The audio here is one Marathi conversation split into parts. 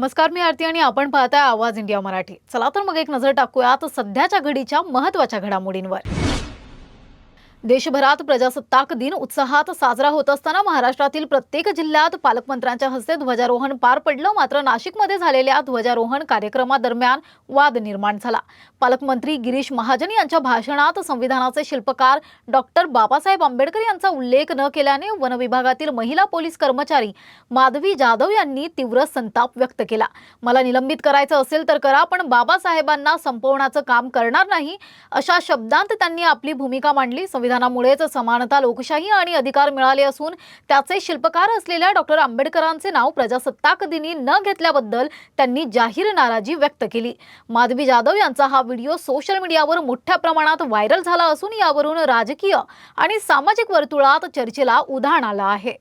नमस्कार, मी आरती आणि आपण पाहताय आवाज इंडिया मराठी. चला तर मग एक नजर टाकूयात सध्याच्या घडीच्या महत्त्वाच्या घडामोडींवर. देशभरात प्रजासत्ताक दिन उत्साहात साजरा होत असताना महाराष्ट्रातील प्रत्येक जिल्ह्यात पालकमंत्र्यांच्या हस्ते ध्वजारोहण पार पडलं. मात्र नाशिकमध्ये झालेल्या ध्वजारोहण कार्यक्रमादरम्यान वाद निर्माण झाला. पालकमंत्री गिरीश महाजन यांच्या भाषणात संविधानाचे शिल्पकार डॉक्टर बाबासाहेब आंबेडकर यांचा उल्लेख न केल्याने वन विभागातील महिला पोलीस कर्मचारी माधवी जाधव यांनी तीव्र संताप व्यक्त केला. मला निलंबित करायचं असेल तर करा, पण बाबासाहेबांना संपवण्याचं काम करणार नाही, अशा शब्दांत त्यांनी आपली भूमिका मांडली. संविधानामुळेच समानता, लोकशाही आणि अधिकार मिळाले असून त्याचे शिल्पकार असलेल्या डॉक्टर आंबेडकरांचे नाव प्रजासत्ताक दिनी न घेतल्याबद्दल त्यांनी जाहीर नाराजी व्यक्त केली. माधवी जाधव यांचा हा व्हिडिओ सोशल मीडियावर मोठ्या प्रमाणात व्हायरल झाला असून यावरून राजकीय आणि सामाजिक वर्तुळात चर्चेला उधाण आलं आहे.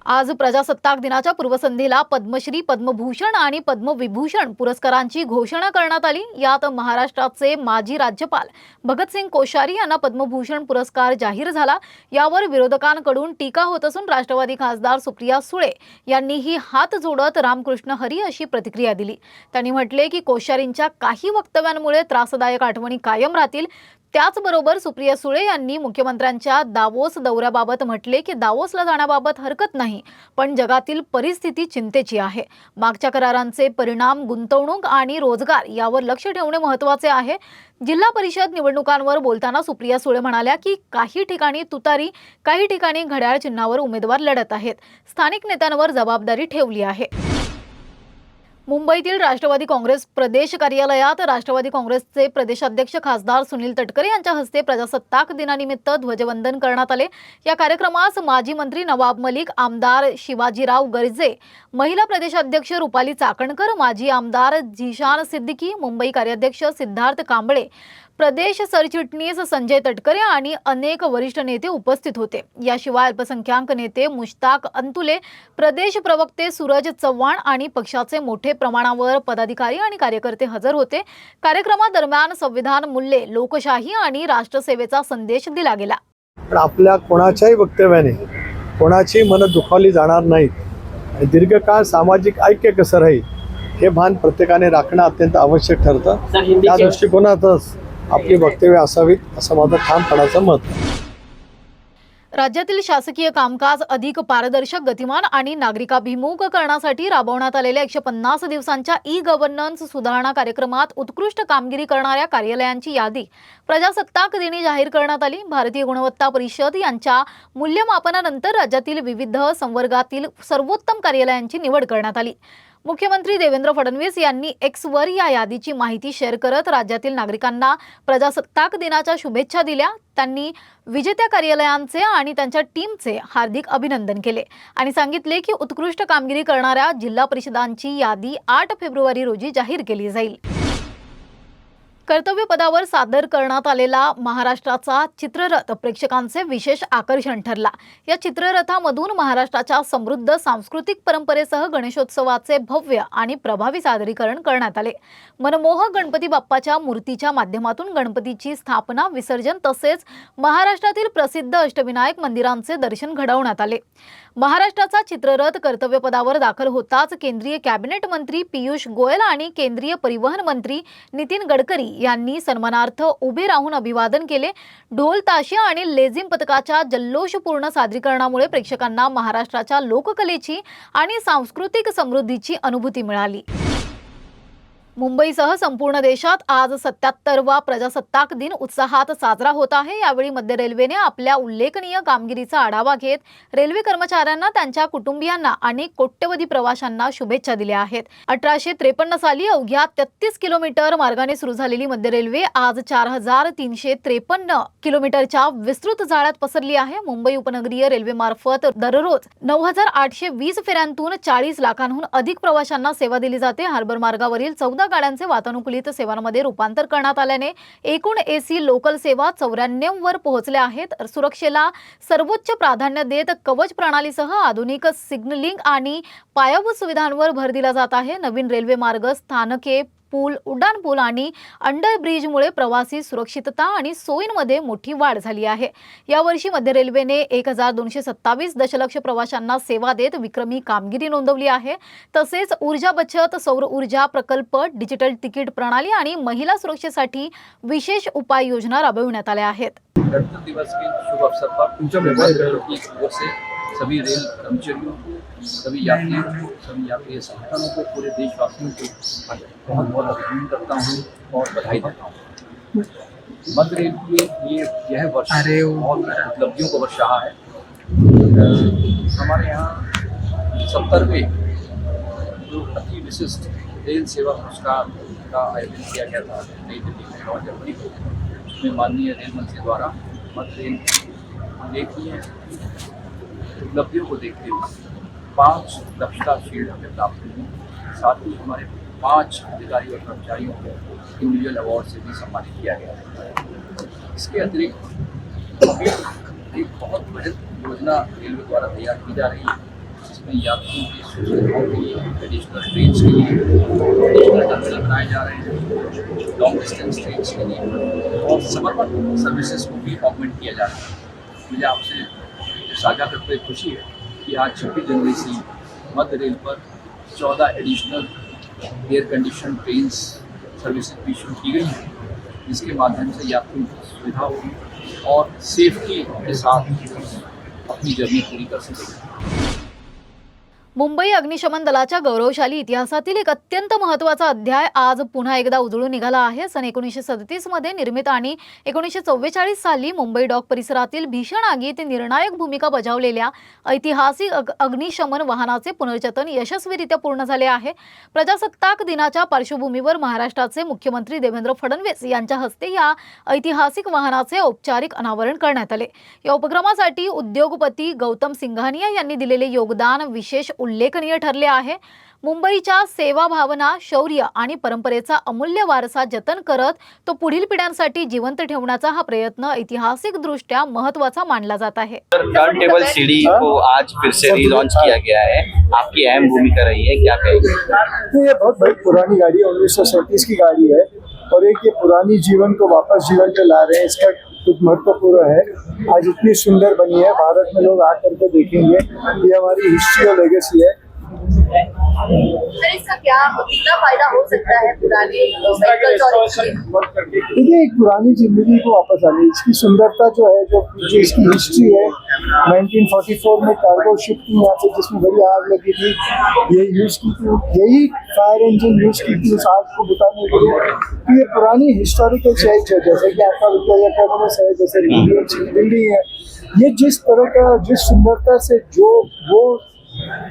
आज प्रजासत्ताक दिनाच्या पूर्वसंध्येला पद्मश्री, पद्मभूषण आणि पद्मविभूषण पुरस्कारांची घोषणा करण्यात आली. यात महाराष्ट्राचे माजी राज्यपाल भगतसिंग कोश्यारी यांना पद्मभूषण पुरस्कार जाहीर झाला. यावर विरोधकांकडून टीका होत असून राष्ट्रवादी खासदार सुप्रिया सुळे यांनीही हात जोडत रामकृष्ण हरी अशी प्रतिक्रिया दिली. त्यांनी म्हटले की कोश्यारींच्या काही वक्तव्यांमुळे त्रासदायक आठवणी कायम राहतील. त्याचबरोबर सुप्रिया सुळे यांनी मुख्यमंत्र्यांच्या दावोस दौऱ्याबाबत म्हटले की दावोसला जाण्याबाबत हरकत नाही, पण जगातील परिस्थिती चिंतेची आहे. मागच्या करारांचे परिणाम, गुंतवणूक आणि रोजगार यावर लक्ष ठेवणे महत्त्वाचे आहे. जिल्हा परिषद निवडणुकांवर बोलताना सुप्रिया सुळे म्हणाल्या की काही ठिकाणी तुतारी, काही ठिकाणी घड्याळ चिन्हावर उमेदवार लढत आहेत. स्थानिक नेत्यांवर जबाबदारी ठेवली आहे. मुंबईतील राष्ट्रवादी काँग्रेस प्रदेश कार्यालयात राष्ट्रवादी काँग्रेसचे प्रदेशाध्यक्ष खासदार सुनील तटकरे यांच्या हस्ते प्रजासत्ताक दिनानिमित्त ध्वजवंदन करण्यात आले. या कार्यक्रमास माजी मंत्री नवाब मलिक, आमदार शिवाजीराव गर्जे, महिला प्रदेशाध्यक्ष रुपाली चाकणकर, माजी आमदार झिशान सिद्दीकी, मुंबई कार्याध्यक्ष सिद्धार्थ कांबळे, प्रदेश सरचिटणीस संजय तटकरे आणि अनेक वरिष्ठ नेते उपस्थित होते. याशिवाय अल्पसंख्याक नेते मुश्ताक अंतुले, प्रदेश प्रवक्ते सूरज चव्हाण आणि पक्षाचे मोठे प्रमाणावर पदाधिकारी आणि कार्यकर्ते हजर होते. कार्यक्रमादरम्यान संविधान मूल्ये, लोकशाही आणि राष्ट्रसेवेचा संदेश दिला गेला. पण आपल्या कोणाच्याही वक्तव्याने कोणाची मन दुखावली जाणार नाहीत. दीर्घकाळ सामाजिक ऐक्य कसं राहील हे भान प्रत्येकाने राखणं अत्यंत आवश्यक ठरतं. त्या दृष्टिकोनातच आपली वक्तव्य असावीत असं माझं ठामपणाचं मत आहे. राज्यातील शासकीय कामकाज अधिक पारदर्शक, गतिमान आणि नागरिकाभिमुख करण्यासाठी राबवण्यात आलेल्या 150 दिवसांच्या ई-गव्हर्नन्स सुधारणा कार्यक्रमात उत्कृष्ट कामगिरी करणाऱ्या कार्यालयांची यादी प्रजासत्ताक दिनी जाहीर करण्यात आली. भारतीय गुणवत्ता परिषद यांच्या मूल्यमापनानंतर राज्यातील विविध संवर्गातील सर्वोत्तम कार्यालयांची निवड करण्यात आली. मुख्यमंत्री देवेंद्र फडणवीस यांनी एक्सवर या यादीची माहिती शेअर करत राज्यातील नागरिकांना प्रजासत्ताक दिनाच्या शुभेच्छा दिल्या. त्यांनी विजेत्या कार्यालयांचे आणि त्यांच्या टीमचे हार्दिक अभिनंदन केले आणि सांगितले की उत्कृष्ट कामगिरी करणाऱ्या जिल्हा परिषदांची यादी 8 फेब्रुवारी रोजी जाहीर केली जाईल. कर्तव्य पदावर सादर करण्यात आलेला महाराष्ट्राचा चित्ररथ प्रेक्षकांचे विशेष आकर्षण ठरला. या चित्ररथामधून महाराष्ट्राच्या समृद्ध सांस्कृतिक परंपरेसह गणेशोत्सवाचे भव्य आणि प्रभावी सादरीकरण करण्यात आले. मनमोहक गणपती बाप्पाच्या मूर्तीच्या माध्यमातून गणपतीची स्थापना, विसर्जन तसेच महाराष्ट्रातील प्रसिद्ध अष्टविनायक मंदिरांचे दर्शन घडवण्यात आले. महाराष्ट्राचा चित्ररथ कर्तव्य पदावर दाखल होताच केंद्रीय कॅबिनेट मंत्री पीयूष गोयल आणि केंद्रीय परिवहन मंत्री नितीन गडकरी यांनी सन्मानार्थ उभे राहून अभिवादन केले. ढोल ताशे आणि लेझिम पथकाच्या जल्लोषपूर्ण सादरीकरणामुळे प्रेक्षकांना महाराष्ट्राच्या लोककलेची आणि सांस्कृतिक समृद्धीची अनुभूती मिळाली. मुंबईसह संपूर्ण देशात आज 77वा प्रजासत्ताक दिन उत्साहात साजरा होत आहे. यावेळी मध्य रेल्वेने आपल्या उल्लेखनीय कामगिरीचा आढावा घेत रेल्वे कर्मचाऱ्यांना, त्यांच्या कुटुंबियांना आणि कोट्यवधी प्रवाशांना शुभेच्छा दिल्या आहेत. 1853 साली अवघ्या 33 किलोमीटर मार्गाने सुरू झालेली मध्य रेल्वे आज 4353 किलोमीटरच्या विस्तृत जाळ्यात पसरली आहे. मुंबई उपनगरीय रेल्वेमार्फत दररोज 9820 फेऱ्यांतून 40 लाखांहून अधिक प्रवाशांना सेवा दिली जाते. हार्बर मार्गावरील 14 गाड्यांचे वातानुकूलित सेवांमध्ये रूपांतर करण्यात आल्याने एकूण एसी लोकल सेवा 94 वर पोहोचल्या आहेत. सुरक्षेला सर्वोच्च प्राधान्य देत कवच प्रणालीसह आधुनिक सिग्नलिंग आणि पायाभूत सुविधांवर भर दिला जात आहे. नवीन रेल्वे मार्ग, स्थानके, पूल, उड्डाणपूल आणि अंडर ब्रिजमुळे प्रवासी सुरक्षितता आणि सोयींमध्ये मोठी वाढ झाली आहे. यावर्षी मध्य रेल्वेने 1227 दशलक्ष प्रवाशांना सेवा देत विक्रमी कामगिरी नोंदवली आहे. तसेच ऊर्जा बचत, सौर ऊर्जा प्रकल्प, डिजिटल तिकीट प्रणाली आणि महिला सुरक्षेसाठी विशेष उपाययोजना राबविण्यात आल्या आहेत. गणतंत्र दिवस के शुभ अवसर पर मध्य रेल की ओर से सभी रेल कर्मचारियों को, सभी यात्रियों को, सभी यात्री संगठनों को, पूरे देशवासियों को बहुत बहुत अभिनंदन करता हूँ और बधाई देता हूँ। मध्य रेल की यह वर्ष बहुत उपलब्धियों का वर्ष रहा है। हमारे यहाँ 70वें जो अति विशिष्ट रेल सेवा पुरस्कार का आयोजन किया गया था नई दिल्ली में 9 जनवरी को, जिसमें माननीय रेल मंत्री द्वारा मध्य रेल उल्लेखनीय उपलब्धियों को देखते हुए 5 दक्षता शील्ड हमें प्राप्त हुई। साथ ही हमारे 5 अधिकारी और कर्मचारियों को इंडिविजुअल अवार्ड से भी सम्मानित किया गया। इसके अतिरिक्त अभी एक बहुत बृहद योजना रेलवे द्वारा तैयार की जा रही है, जिसमें यात्रियों की सुविधाओं के लिए एडिशनल ट्रेन के लिए एडिशनल टर्मिनल बनाए जा रहे हैं, लॉन्ग डिस्टेंस ट्रेन के लिए और समर्पण सर्विसेज को भी ऑगमेंट किया जा रहा है। मुझे आपसे साझा करते हुए खुशी है कि आज 26 जनवरी से मध्य रेल पर 14 additional air condition train services भी शुरू की गई हैं, जिसके माध्यम से यात्रियों की सुविधा होगी और सेफ्टी के साथ अपनी जर्नी पूरी कर सकेंगे। मुंबई अग्निशमन दलाच्या गौरवशाली इतिहासातील एक अत्यंत महत्त्वाचा अध्याय आज पुन्हा एकदा उजळून निघाला आहे. सन 1937 मध्ये निर्मित आणि 1944 साली मुंबई डॉक परिसरातील भीषण आगीत निर्णायक भूमिका बजावलेल्या ऐतिहासिक अग्निशमन वाहनाचे पुनर्जतन यशस्वीरित्या पूर्ण झाले आहे. प्रजासत्ताक दिनाच्या पार्श्वभूमीवर महाराष्ट्राचे मुख्यमंत्री देवेंद्र फडणवीस यांच्या हस्ते या ऐतिहासिक वाहनाचे औपचारिक अनावरण करण्यात आले. या उपक्रमासाठी उद्योगपती गौतम सिंघानिया यांनी दिलेले योगदान विशेष उल्लेखनीय ठरले आहे. मुंबईच्या सेवा भावना, शौर्य आणि परंपरेचा अमूल्य वारसा जतन करत तो पुढील पिढ्यांसाठी जिवंत ठेवण्याचा हा प्रयत्न ऐतिहासिक दृष्ट्या महत्त्वाचा मानला जात आहे. टर्न टेबल सीढ़ी को आज फिर से रिलॉन्च किया गया है, आपकी अहम भूमिका रही है, क्या कहेंगे? ये बहुत बड़ी पुरानी गाड़ी है, 1937 की गाड़ी है और एक ये पुरानी जीवन को वापस जीवन पे ला रहे हैं, इसका कुछ महत्वपूर्ण है। आज इतनी सुंदर बनी है, भारत में लोग आकर के देखेंगे, ये हमारी हिस्ट्री और लेगेसी है। सर इसका कितना फायदा हो सकता है पुराने व्हीकल्स और देखिए, एक पुरानी जिंदगी को वापस आने, इसकी सुंदरता जो है, जो इसकी हिस्ट्री है, 1944 में कार्गो शिप थी यहाँ पे जिसमें बड़ी आग लगी थी, ये यूज की थी, यही फायर इंजन यूज की थी उस आग को बुझाने के लिए। तो ये पुरानी हिस्टोरिकल साइट है, जैसे कि आपका विक्टोरिया टर्मिनस है, जैसे बिल्डिंग है, ये जिस तरह का, जिस सुंदरता से जो वो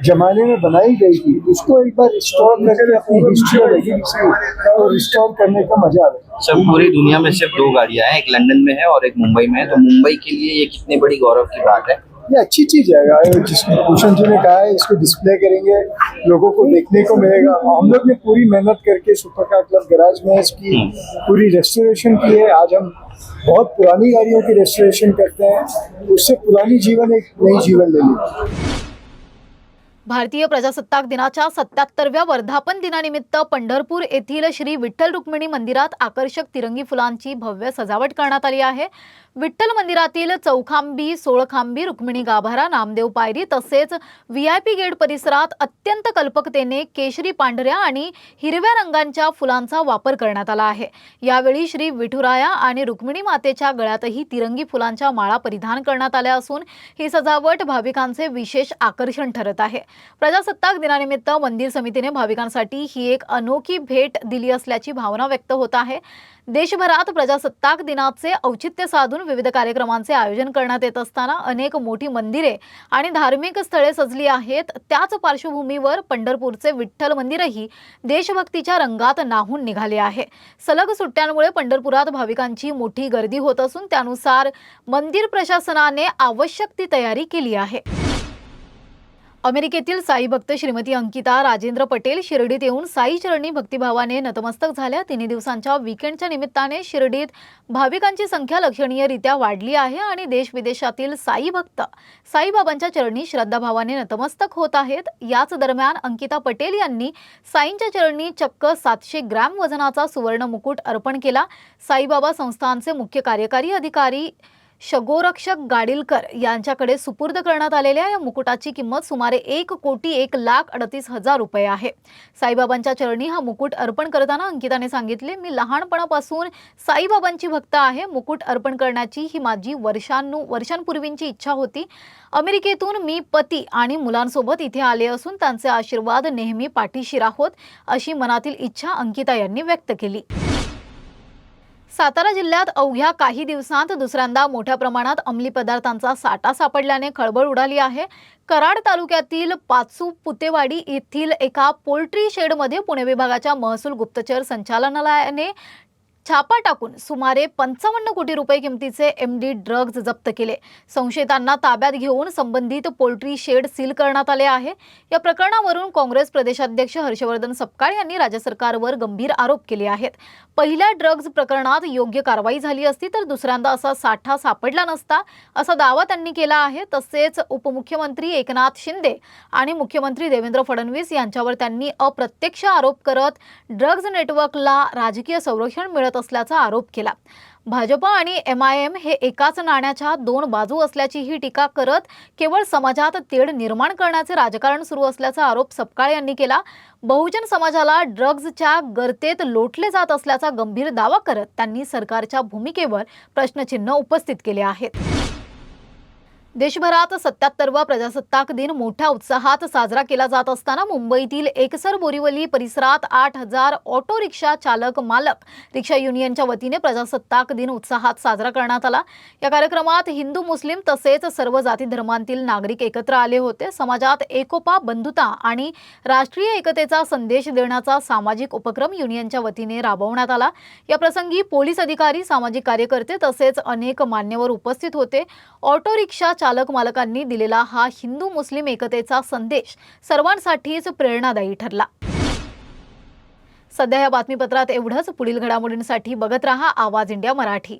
जमाने में बनाई गई थी, उसको एक बार रिस्टोर करके अपनी हिस्ट्री और लेगेसी को रिस्टोर करने का मजा आ रहा है। सब पूरी दुनिया में सिर्फ 2 गाड़ियां हैं, एक लंदन में है और एक मुंबई में है, तो मुंबई के लिए ये कितनी बड़ी गौरव की बात है। ये अच्छी चीज है, जिसमें भूषण जी ने कहा है, इसको डिस्प्ले करेंगे, लोगों को देखने को मिलेगा। हम लोग ने पूरी मेहनत करके सुपर कार क्लब गैराज में इसकी पूरी रेस्टोरेशन की है। आज हम बहुत पुरानी गाड़ियों की रेस्टोरेशन करते हैं, उससे पुरानी जीवन एक नई जीवन ले ली। भारतीय प्रजासत्ताक दिनाच्या 77व्या वर्धापन दिनानिमित्त पंढरपूर येथील श्री विठ्ठल रुक्मिणी मंदिरात आकर्षक तिरंगी फुलांची भव्य सजावट करण्यात आली आहे. विठ्ठल मंदिरातील चौखांबी, सोळखांबी, रुक्मिणी गाभारा, नामदेव पायरी तसेच VIP गेट परिसरात अत्यंत कल्पकतेने केशरी, पांढऱ्या आणि हिरव्या रंगांच्या फुलांचा वापर करण्यात आला आहे. यावेळी श्री विठुराया आणि रुक्मिणी मातेच्या गळ्यातही तिरंगी फुलांच्या माळा परिधान करण्यात आल्या असून ही सजावट भाविकांचे विशेष आकर्षण ठरत आहे. प्रजासत्ताक दिनानिमित्त मंदिर समितीने भाविकांसाठी ही एक अनोखी भेट दिली असल्याची भावना व्यक्त होत आहे. देशभरात प्रजासत्ताक दिनाचे औचित्य साधून विविध कार्यक्रमांचे आयोजन करण्यात येत असताना अनेक मोठी मंदिरे आणि धार्मिक स्थळे सजली आहेत. त्याच पार्श्वभूमीवर पंढरपूरचे विठ्ठल मंदिरही देशभक्तीच्या रंगात न्हाऊन निघाले आहे. सलग सुट्ट्यांमुळे पंढरपुरात भाविकांची मोठी गर्दी होत असून त्यानुसार मंदिर प्रशासनाने आवश्यक ती तयारी केली आहे. अमेरिकेतील साई भक्त श्रीमती अंकिता राजेंद्र पटेल शिर्डीत येऊन साई चरणी भक्तिभावाने नतमस्तक झाल्या। 3 दिवसांच्या वीकेंडच्या निमित्ताने शिर्डीत भाविकांची संख्या लक्षणीयरित्या वाढली आहे आणि देश-विदेशातील साई भक्त साईबाबांच्या चरणी श्रद्धाभावाने नतमस्तक होत आहेत। याच दरम्यान अंकिता पटेल यांनी साईंच्या चरणी चक्क 700 ग्रॅम वजनाचा सुवर्ण मुकुट अर्पण केला। साईबाबा संस्थानचे मुख्य कार्यकारी अधिकारी शगोरक्षक गाडीलकर यांच्याकडे सुपूर्द करण्यात आलेल्या या मुकुटाची किंमत सुमारे 1,38,38,000 रुपये आहे। साईबाबांच्या चरणी हा मुकुट अर्पण करताना अंकिताने सांगितले, मी लहानपणापासून साईबाबांची भक्त आहे। मुकुट अर्पण करण्याची ही माझी वर्षांपूर्वींची इच्छा होती। अमेरिकेतून मी पती आणि मुलांसोबत इथे आले असून त्यांचे आशीर्वाद नेहमी पाठीशी राहोत अशी मनातील इच्छा अंकिता यांनी व्यक्त केली। सातारा जिल्ह्यात अवघ्या काही दिवसांत दुसऱ्यांदा मोठ्या प्रमाणात अंमली पदार्थांचा साठा सापडल्याने खळबळ उडाली आहे। कराड तालुक्यातील पाचू पुतेवाडी येथील एका पोल्ट्री शेडमध्ये पुणे विभागाच्या महसूल गुप्तचर संचालनालयाने छापा टाकून सुमारे 55 कोटी रुपये किमतीचे MD ड्रग्ज जप्त केले। संशयितांना ताब्यात घेऊन संबंधित पोल्ट्री शेड सील करण्यात आले आहे। या प्रकरणावरून काँग्रेस प्रदेशाध्यक्ष हर्षवर्धन सपकाळ यांनी राज्य सरकारवर गंभीर आरोप केले आहेत। पहिल्या ड्रग्ज प्रकरणात योग्य कारवाई झाली असती तर दुसऱ्यांदा असा साठा सापडला नसता असा दावा त्यांनी केला आहे। तसेच उपमुख्यमंत्री एकनाथ शिंदे आणि मुख्यमंत्री देवेंद्र फडणवीस यांच्यावर त्यांनी अप्रत्यक्ष आरोप करत ड्रग्ज नेटवर्कला राजकीय संरक्षण मिळत असल्याचा आरोप केला। भाजप आणि MIM हे एकाच नाण्याच्या 2 बाजू असल्याचीही टीका करत केवळ समाजात तेढ निर्माण करण्याचे राजकारण सुरू असल्याचा आरोप सपकाळ यांनी केला। बहुजन समाजाला ड्रग्जच्या गर्तेत लोटले जात असल्याचा गंभीर दावा करत त्यांनी सरकारच्या भूमिकेवर प्रश्नचिन्ह उपस्थित केले आहेत। देशभरात 77वा प्रजासत्ताक दिन मोठ्या उत्साहात साजरा केला जात असताना मुंबईतील एकसर बोरीवली परिसरात 8,000 ऑटो रिक्षा चालक मालक रिक्षा युनियनच्या वतीने प्रजासत्ताक दिन उत्साहात साजरा करण्यात आला। या कार्यक्रमात हिंदू मुस्लिम तसेच सर्व जाती धर्मांतील नागरिक एकत्र आले होते। समाजात एकोपा बंधुता आणि राष्ट्रीय एकतेचा संदेश देण्याचा सामाजिक उपक्रम युनियनच्या वतीने राबवण्यात आला। या प्रसंगी पोलीस अधिकारी, सामाजिक कार्यकर्ते तसेच अनेक मान्यवर उपस्थित होते। ऑटो रिक्षा चालक मालकांनी दिलेला हा हिंदू मुस्लिम एकतेचा संदेश सर्वांसाठीच प्रेरणादायी ठरला। सध्या या बातमीपत्रात एवढंच। पुढील घडामोडींसाठी बघत रहा आवाज इंडिया मराठी।